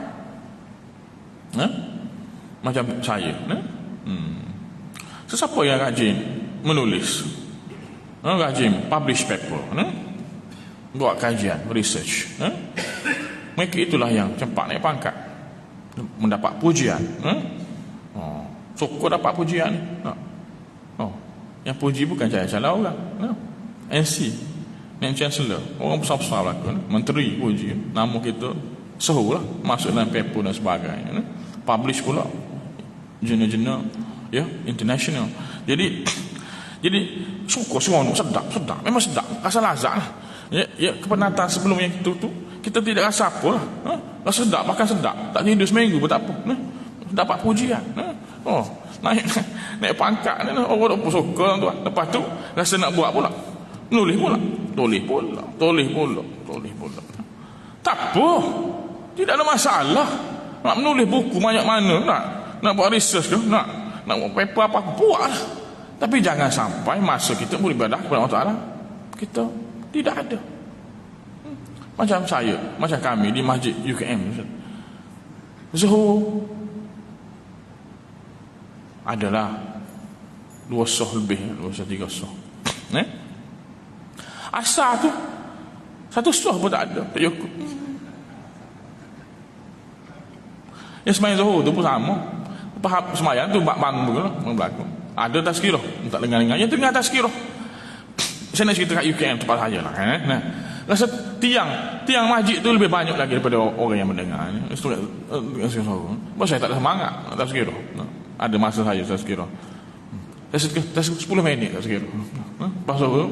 Macam saya. Sesiapa yang rajin menulis, rajin publish paper, buat kajian, research, mereka itulah yang cepat naik pangkat, mendapat pujian. Syukur dapat pujian. Yang puji bukan cara-cara orang. NC, National Chancellor, orang besar-besar lah, menteri puji, nama kita sehulah masuk dalam paper dan sebagainya. Publish pula jurnal-jurnal international. Jadi syukur seronok, sedap, memang sedap, rasa lazat lah. Kepenatan sebelum yang itu tu kita tidak rasa apa lah. Rasa sedap, makan sedap, tak tidur seminggu pun tak apa. Dapat pujian. Naik pangkat ni, orang pun suka tu. Lepas tu rasa nak buat pula, tulis pula. Tak apa, tidak ada masalah. Nak menulis buku banyak mana, nak buat research ke, nak buat paper apa buat lah. Tapi jangan sampai masa kita beribadah kepada Allah Ta'ala kita tidak ada. Macam saya, macam kami di masjid UKM Zuhur adalah 2 soh lebih, 2 soh 3 soh. Asar tu 1 soh pun tak ada, tak cukup. Ya sembahyang Zuhur tu pun sama. Faham sembahyang tu bang berlaku. Ada tazkirah, tak dengar-dengar. Yang dengar tazkirah. Saya nak cerita kat UKM tempat saya lah. Nah, rasa tiang masjid tu lebih banyak lagi daripada orang yang mendengar. Sebab saya tak ada semangat tazkirah. Ada masa saya tazkirah. Saya 10 minit tazkirah. Pasal tu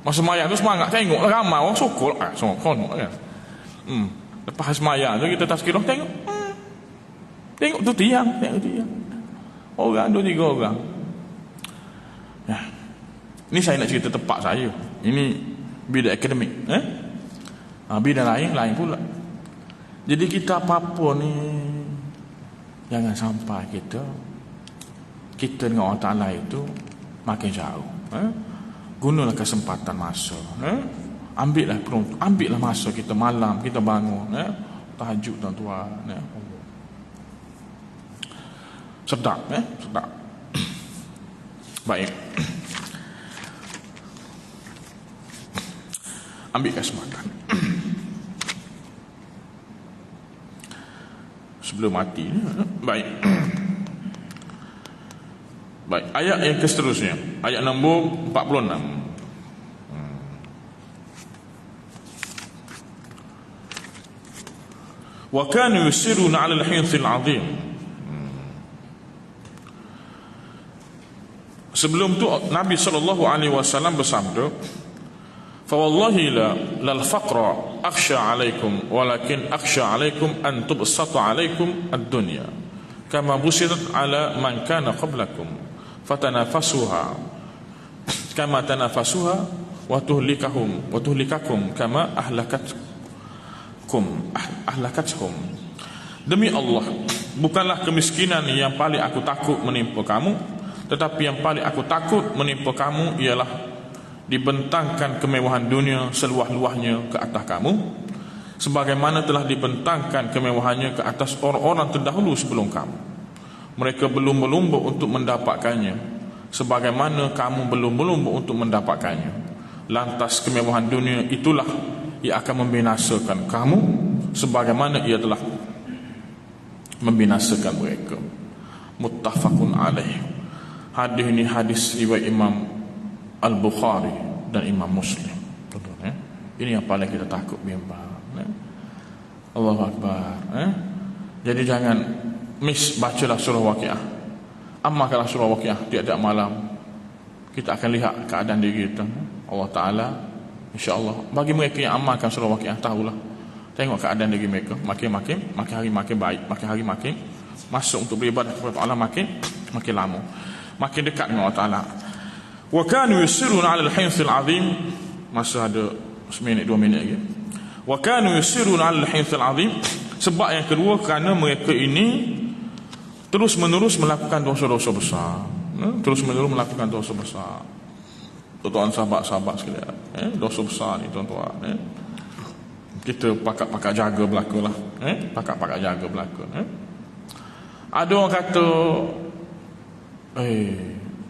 masa sembahyang tu semangat tengoklah ramai orang sokol kan. Lepas sembahyang tu kita tazkirah tengok tu tiang. Orang 2-3 orang. Ini saya nak cerita tempat saya. Ini bidang akademik. Bidang lain pula. Jadi kita apa-apa ni, jangan sampai kita dengan Allah Ta'ala itu makin jauh. Gunalah kesempatan masa. Ambillah masa kita malam, kita bangun. Tahajud tuan-tuan. Sedap. Sedap. Baik. Ambil kesempatan sebelum mati. Baik. Ayat yang seterusnya, ayat nombor 46. Wa kanu yusiruna 'ala al-hinthil 'azim. Sebelum tu Nabi SAW bersabda, "Fawallahi lal faqra akhsha 'alaikum walakin akhsha 'alaikum an tubsata 'alaikum ad-dunya kama busitat 'ala man kana qablakum fatanafasuha kama tanafasuha wa tuhlikakum kama ahlakathum." Demi Allah, bukanlah kemiskinan yang paling aku takut menimpa kamu, tetapi yang paling aku takut menimpa kamu ialah dibentangkan kemewahan dunia seluas-luasnya ke atas kamu, sebagaimana telah dibentangkan kemewahannya ke atas orang-orang terdahulu sebelum kamu. Mereka belum berlumba untuk mendapatkannya, sebagaimana kamu belum berlumba untuk mendapatkannya. Lantas kemewahan dunia itulah yang akan membinasakan kamu, sebagaimana ia telah membinasakan mereka. Muttafaqun alaih. Hadis ini hadis riwayat Imam Al-Bukhari dan Imam Muslim. Ini yang paling kita takut bimbang. Allahu Akbar. Jadi jangan bacalah surah Waqiah. Amalkanlah surah Waqiah tiap-tiap malam. Kita akan lihat keadaan diri kita. Allah Ta'ala insya-Allah bagi mereka yang amalkan surah Waqiah, tahulah, tengok keadaan diri mereka makin hari makin baik, makin hari makin masuk untuk beribadah kepada Allah, makin lama, makin dekat dengan Allah Ta'ala. Wa kanu yusiruna 'ala al-hinthil 'azim. Masa ada 1 minit 2 minit lagi. Wa kanu yusiruna 'ala al-hinthil 'azim. Sebab yang kedua, kerana mereka ini terus-menerus melakukan dosa-dosa besar. Terus-menerus melakukan dosa besar. Tuan-tuan, sahabat-sahabat sekalian, dosa besar ni tuan-tuan. Kita pakat-pakat jaga belaka lah. Pakat-pakat jaga belaka. Ada orang kata,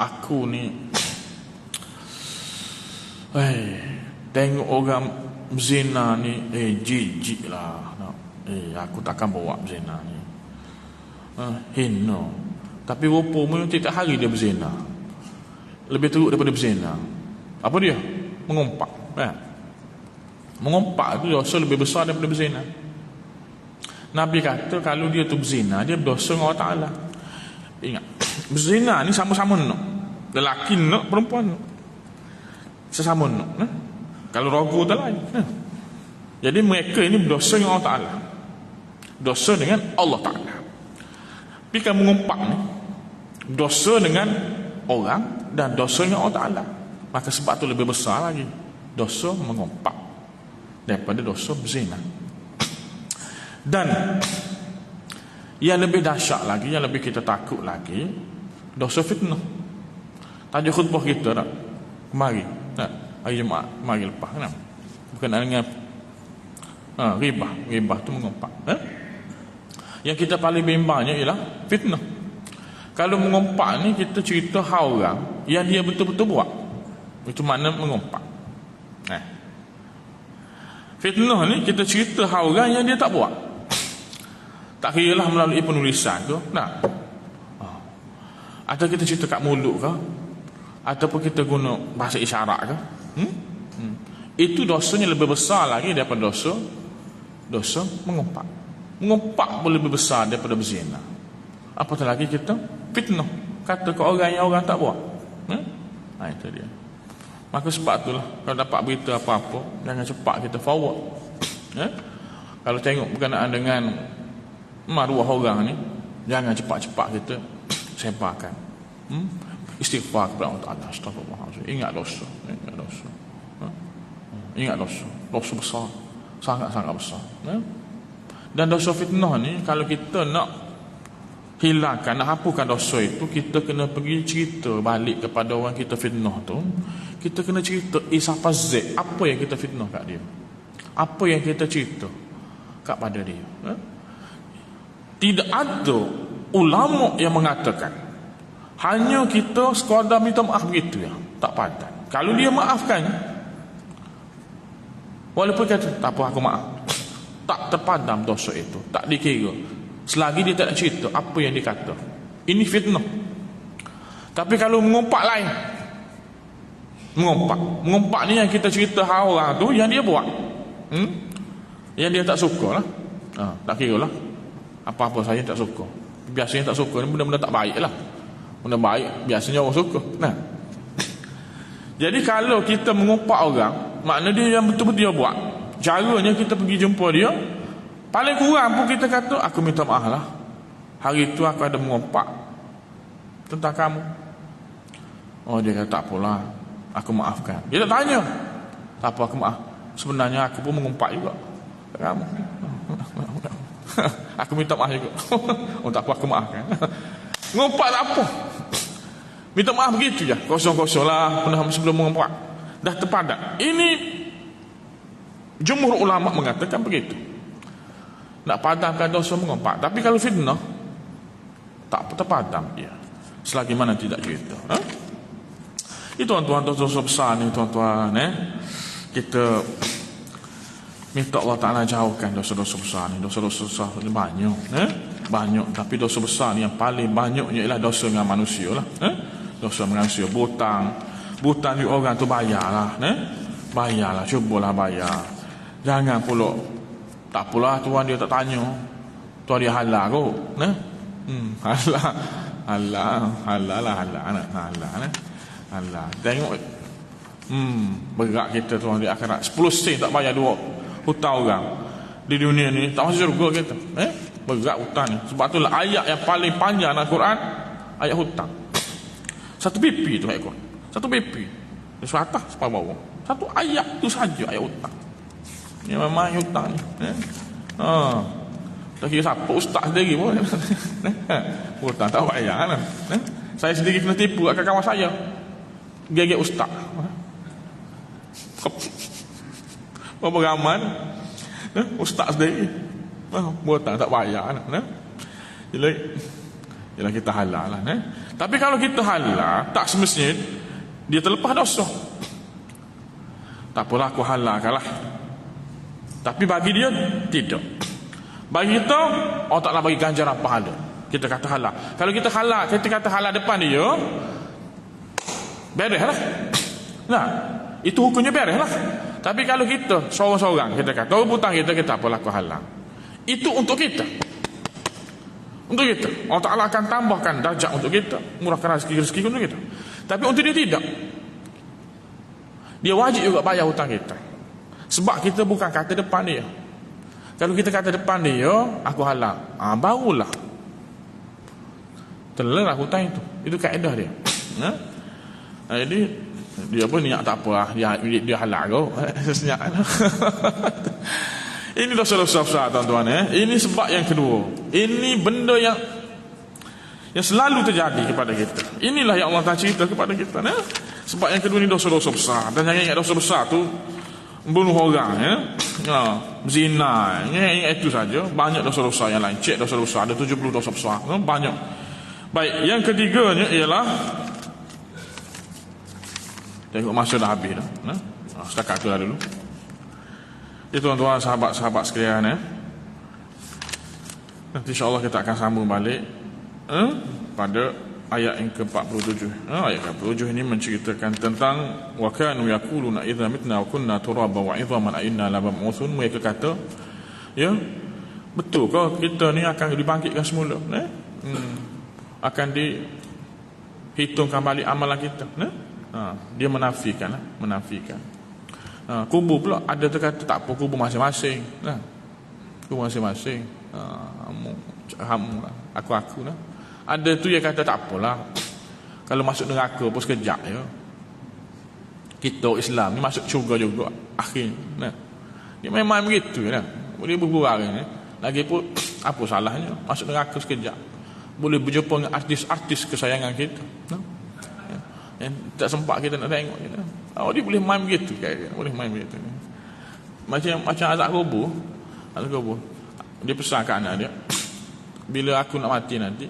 aku ni tengok orang berzina ni, jijik lah. Aku takkan bawa berzina ni. Hina. Tapi rupanya tiap hari dia berzina. Lebih teruk daripada berzina. Apa dia? Mengumpat. Mengumpat tu dosa lebih besar daripada berzina. Nabi kata kalau dia tu berzina, dia berdosa dengan Allah Ta'ala. Ingat, berzina ni sama-sama nak. Lelaki nak, perempuan nak. Sesama nak. Kalau rogo tak lain. Jadi mereka ini berdosa dengan Allah Ta'ala. Dosa dengan Allah Ta'ala. Tapi kalau mengumpat ni, dosa dengan orang dan dosa dengan Allah Ta'ala. Maka sebab tu lebih besar lagi dosa mengumpat daripada dosa berzina. Dan yang lebih dahsyat lagi, yang lebih kita takut lagi, dosa fitnah. Tajuk khutbah kita tak? Kemari hari Jumaat mari lepas kan. Berkenaan dengan ribah tu mengumpat. Yang kita paling bimbangnya ialah fitnah. Kalau mengumpat ni kita cerita hal orang yang dia betul-betul buat. Itu makna mengumpat. Fitnah ni kita cerita hal orang yang dia tak buat. Tak kira lah melalui penulisan tu. Atau kita cerita kat mulut ke, ataupun kita guna bahasa isyarat ke. Itu dosanya lebih besar lagi daripada dosa mengumpat. Mengumpat pun lebih besar daripada berzina. Apatah lagi kita fitnah, kata ke orang yang orang tak buat. Itu dia. Maka sebab itulah kalau dapat berita apa-apa, jangan cepat kita forward. Kalau tengok berkenaan dengan maruah orang ni, jangan cepat-cepat kita sebarkan. Istighfar kepada Allah Ta'ala. Astagfirullahaladzim. Ingat dosa. Ingat dosa. Dosa besar, sangat-sangat besar. Dan dosa fitnah ni, kalau kita nak hilangkan, nak hapuskan dosa itu, kita kena pergi cerita balik kepada orang kita fitnah tu. Kita kena cerita siapa Z, apa yang kita fitnah kat dia, apa yang kita cerita kepada dia. Tidak ada ulama yang mengatakan hanya kita sekadar minta maaf begitu ya, tak padan. Kalau dia maafkan, walaupun kata tak apa aku maaf, tak terpadam dosa itu, tak dikira selagi dia tak cerita apa yang dia kata. Ini fitnah. Tapi kalau mengumpat lain, mengumpat ni yang kita cerita hal orang tu yang dia buat, yang dia tak suka lah, tak kira lah apa-apa saya tak suka. Biasanya tak suka ni benda-benda tak baik lah. Benda baik biasanya orang suka. Jadi kalau kita mengumpat orang, makna dia yang betul-betul dia buat. Caranya kita pergi jumpa dia, paling kurang pun kita kata, aku minta maaf lah, hari itu aku ada mengumpat tentang kamu. Oh, dia kata tak apalah, aku maafkan. Dia tak tanya, tak apa aku maaf, sebenarnya aku pun mengumpat juga kamu. Aku minta maaf juga. Oh tak apa, aku maafkan. Ngumpat tak apa, minta maaf begitu je, kosong-kosong lah, pernah sebelum mengumpat dah terpadat. Ini jumhur ulama mengatakan begitu, nak padamkan dosa mengumpat. Tapi kalau fitnah tak terpadam dia selagi mana tidak cerita. Itu tuan-tuan, dosa besar ni tuan-tuan. Kita minta Allah Ta'ala jauhkan dosa-dosa besar ni. Dosa-dosa besar ni banyak, banyak. Tapi dosa besar ni yang paling banyaknya ialah dosa dengan manusia lah. Dosa dengan manusia, butang di orang tu bayarlah, bayarlah, cubalah bayar. Jangan pula tak pula tuan dia tak tanya, tuan dia halal kot, halal. Tengok berat kita tuan di akhirat, 10 sen tak bayar 2 hutang orang di dunia ni, tak masuk syurga kita. Berat hutang ni. Sebab itulah ayat yang paling panjang dalam Quran, ayat hutang. 1 pipi tu ayat Quran, 1 pipi di atas sampai bawah, 1 ayat tu saja ayat hutang. Ni memang hutang ni. Tak kira siapa, ustaz sendiri pun hutang tak bayar lah. Saya sendiri kena tipu kat kawan saya, gigit ustaz. Berapa ramai ustaz sendiri hutang tak bayar lah. Jadi kita halal lah. Tapi kalau kita halal, tak semestinya dia terlepas dosa. Tak apalah aku halalkan lah. Tapi bagi dia tidak. Bagi kita Allah Ta'ala bagi ganjaran pahala. Kita kata halal. Kalau kita halal, kita kata halal depan dia, beres lah. Nah, itu hukumnya beres lah. Tapi kalau kita seorang-seorang, kita kata hutang kita apalah aku halal, itu untuk kita, untuk kita. Allah Ta'ala akan tambahkan darjat untuk kita, murahkan rezeki untuk kita. Tapi untuk dia tidak. Dia wajib juga bayar hutang kita, sebab kita bukan kata depan dia. Kalau kita kata depan dia, aku halal, barulah terlelah hutang itu. Itu kaedah dia. Jadi dia pun niat tak apa lah, dia halal kau. Senyap. Ini dosa-dosa besar tuan-tuan. Ini sebab yang kedua. Ini benda yang selalu terjadi kepada kita. Inilah yang Allah Ta'ala cerita kepada kita. Sebab yang kedua ni dosa-dosa besar. Dan jangan ingat dosa besar tu bunuh orang, ya. Zina, ingat itu saja. Banyak dosa-dosa yang lain. Cek dosa besar, ada 70 dosa besar, banyak. Baik, yang ketiganya ialah, tengok masa dah habis dah. Setakat tu lah dulu. Ya tuan-tuan, sahabat-sahabat sekalian, nanti insya-Allah kita akan sambung balik pada ayat yang ke-47. Ayat ke-47 ini menceritakan tentang wa kanu yaquluna idza mitna wa kunna turaba wa idhaman a inna labam'utsun. Mereka kata, ya, betul ke kita ni akan dibangkitkan semula, akan dihitungkan balik amalan kita, dia menafikan. Kubur pula ada terkata tak apa, kubur masing-masing, kubur masing-masing, aku lah. Ada tu yang kata tak apalah, kalau masuk neraka pun sekejap je. Kita Islam ni masuk syurga juga akhirnya. Dia memang begitu lah. Boleh bergurau ni. Lagi pun apa salahnya masuk neraka sekejap. Boleh berjumpa dengan artis-artis kesayangan kita. Yang tak sempat kita nak tengok kita. Dia boleh main begitu kan? Boleh main begitu. Macam azab kubur. Dia pesan kat anak dia, bila aku nak mati nanti,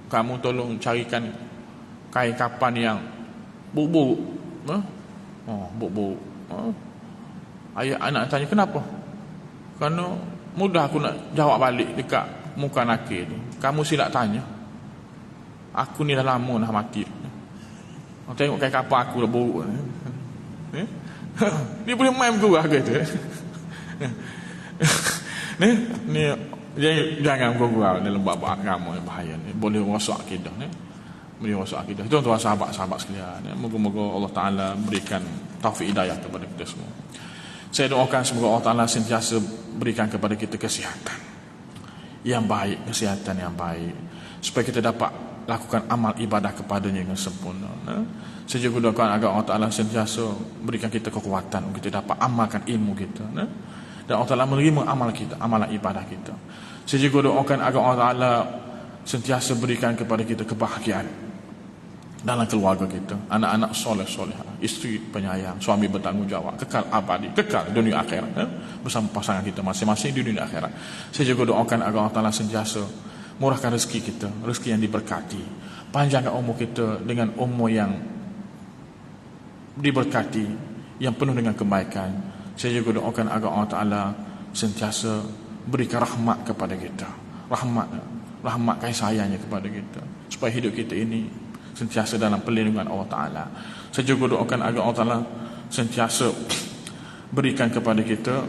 kamu tolong carikan kain kapan yang buruk-buruk. Buruk-buruk. Ayah anak tanya kenapa? Kerana mudah aku nak jawab balik dekat muka nakir tu. Kamu silap tanya. Aku ni dah lama dah mati. Tengok kain kapan aku dah buruk. Dia boleh main gurau kata. Ni jangan gurau dalam bab-bab agama yang bahaya ni. Boleh rosak akidah ni. Boleh rosak akidah. Tuan-tuan, sahabat-sahabat sekalian, moga-moga Allah Taala berikan taufik hidayah kepada kita semua. Saya doakan semoga Allah Taala sentiasa berikan kepada kita kesihatan yang baik, kesihatan yang baik, supaya kita dapat lakukan amal ibadah kepadanya dengan sempurna. Saya juga doakan agar Allah Taala sentiasa berikan kita kekuatan untuk kita dapat amalkan ilmu kita, dan Allah Ta'ala menerima amal kita, amalan ibadah kita. Saya juga doakan agar Allah Ta'ala sentiasa berikan kepada kita kebahagiaan dalam keluarga kita, anak-anak soleh-solehah, isteri penyayang, suami bertanggungjawab, kekal abadi, kekal dunia akhirat, bersama pasangan kita masing-masing di dunia akhirat. Saya juga doakan agar Allah Ta'ala sentiasa murahkan rezeki kita, rezeki yang diberkati, panjangkan umur kita dengan umur yang diberkati, yang penuh dengan kebaikan. Saya juga doakan agar Allah Ta'ala sentiasa berikan rahmat kepada kita, rahmat kasih sayangnya kepada kita, supaya hidup kita ini sentiasa dalam perlindungan Allah Ta'ala. Saya juga doakan agar Allah Ta'ala sentiasa berikan kepada kita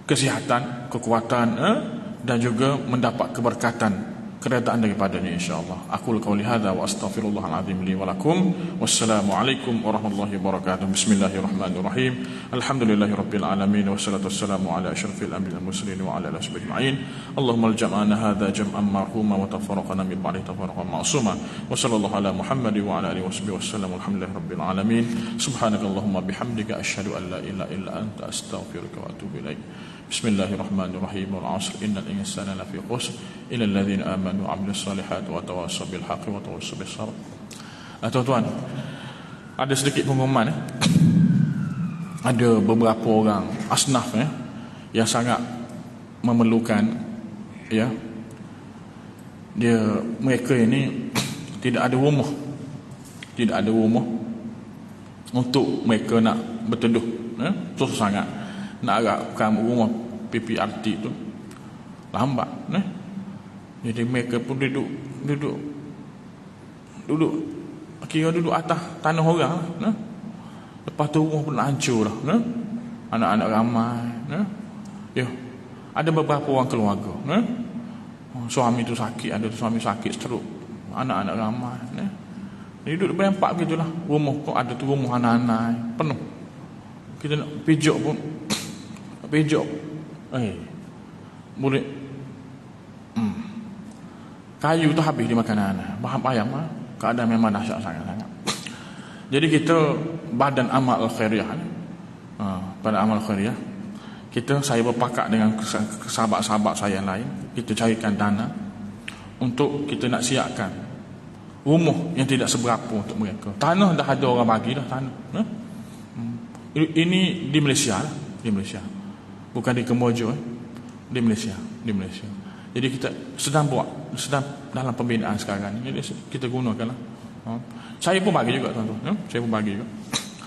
kesihatan, kekuatan, dan juga mendapat keberkatan, keredaan daripadanya insya-Allah. Aku qauli hadza wa astaghfirullahal azim li wa lakum. Wassalamualaikum warahmatullahi wabarakatuh. Bismillahirrahmanirrahim. Alhamdulillahirabbil alamin wassalatu wassalamu ala asyrafil anbiya'i wal mursalin wa ala alihi ajma'in. Allahumma aljam'ana hadza jam'an marhuma wa tafarraqna min ba'di tafarraqan ma'suma. Wa sallallahu ala Muhammad wa ala alihi washabihi wasallam. Alhamdulillahirabbil alamin. Subhanakallahumma bihamdika asyhadu an la ilaha illa anta astaghfiruka wa atubu ilaik. Bismillahirrahmanirrahim. Wal 'asr innal insana lafi khusr illa alladhina amanu wa 'amilus solihat wa tawassaw bil haqqi wa tawassaw bis sabr. Tuan-tuan, ada sedikit pengumuman. Ada beberapa orang asnaf yang sangat memerlukan, mereka ini tidak ada rumah untuk mereka nak berteduh, susah sangat nak agakkan rumah PPRT tu lambat, jadi mereka pun duduk kira duduk atas tanah orang, lepas tu rumah pun hancur dah, anak-anak ramai, ada beberapa orang keluarga, suami tu sakit, ada suami sakit stroke, anak-anak ramai, dia duduk berempat begitulah, rumah pun ada tu rumah anak-anak penuh, kita nak pijak pun boleh kayu tu habis dimakan anak, bahan payah keadaan memang dahsyat sangat-sangat. Jadi kita badan amal khairiyah, pada amal khairiyah saya berpakat dengan sahabat-sahabat saya yang lain, kita carikan dana untuk kita nak siapkan rumah yang tidak seberapa untuk mereka. Tanah dah ada orang bagi dah tanah. Ini di Malaysia lah, di Malaysia. Bukan di Kemboja, di Malaysia, di Malaysia. Jadi kita sedang dalam pembinaan sekarang ni. Jadi kita gunakanlah. Saya pun bagi juga tuan-tuan. Saya pun bagi juga.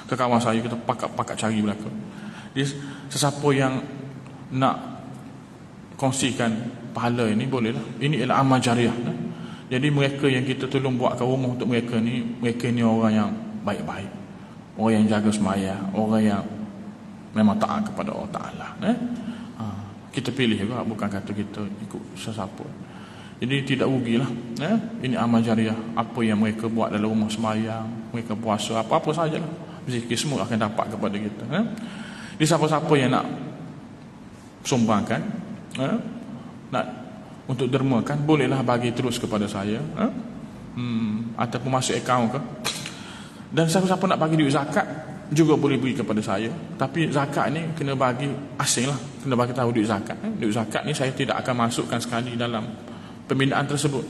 Ke kawan saya kita pakat cari belaka. Jadi sesiapa yang nak kongsikan pahala ini bolehlah. Ini ialah amal jariah. Jadi mereka yang kita tolong buatkan rumah untuk mereka ni orang yang baik-baik, orang yang jaga sembahyang, orang yang memang taat kepada Allah Ta'ala. Kita pilih juga, bukan kata kita ikut sesiapa. Jadi tidak rugilah. Ini amal jariah. Apa yang mereka buat dalam rumah sembahyang, mereka puasa, apa-apa sajalah, zikir, semua akan dapat kepada kita. Jadi siapa-siapa yang nak sumbangkan, nak untuk dermakan, bolehlah bagi terus kepada saya, ataupun masuk akaun ke. Dan siapa-siapa nak bagi duit zakat juga boleh beri kepada saya. Tapi zakat ni kena bagi asing lah, kena bagi tahu duit zakat. Duit zakat ni saya tidak akan masukkan sekali dalam pembinaan tersebut.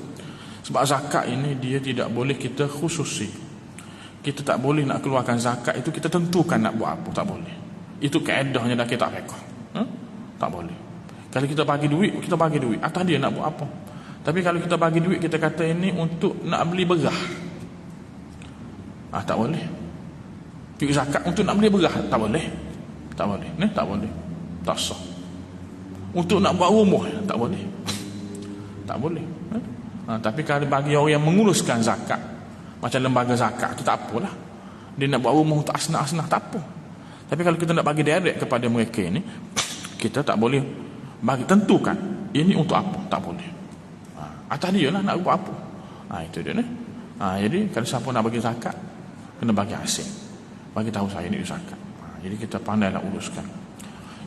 Sebab zakat ini dia tidak boleh kita khususi. Kita tak boleh nak keluarkan zakat itu kita tentukan nak buat apa, tak boleh. Itu kaedahnya dah kitab fiqh. Tak boleh. Kalau kita bagi duit, kita bagi duit. Atas dia nak buat apa. Tapi kalau kita bagi duit, kita kata ini untuk nak beli beras. Tak boleh. Duit zakat untuk nak beli beras, tak boleh. Tak boleh. Tak boleh. Tak sah. Untuk nak buat rumah, tak boleh. Tak boleh. Tapi kalau bagi orang yang menguruskan zakat, macam lembaga zakat, itu tak apalah. Dia nak buat rumah untuk asnah-asnah, tak apa. Tapi kalau kita nak bagi direct kepada mereka ini, kita tak boleh bagi tentukan ini untuk apa, tak boleh. Atas dia lah nak buat apa. Itu dia ni. Jadi kalau siapa nak bagi zakat, kena bagi asing, bagi tahu saya ni zakat. Jadi kita pandailah uruskan.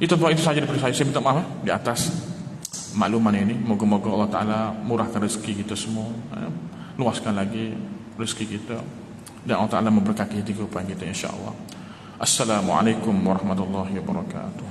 Itu saja daripada saya. Saya minta maaf di atas makluman ini. Moga-moga Allah Ta'ala murahkan rezeki kita semua, luaskan lagi rezeki kita, dan Allah Ta'ala memberkati kehidupan kita, insya-Allah. Assalamualaikum warahmatullahi wabarakatuh.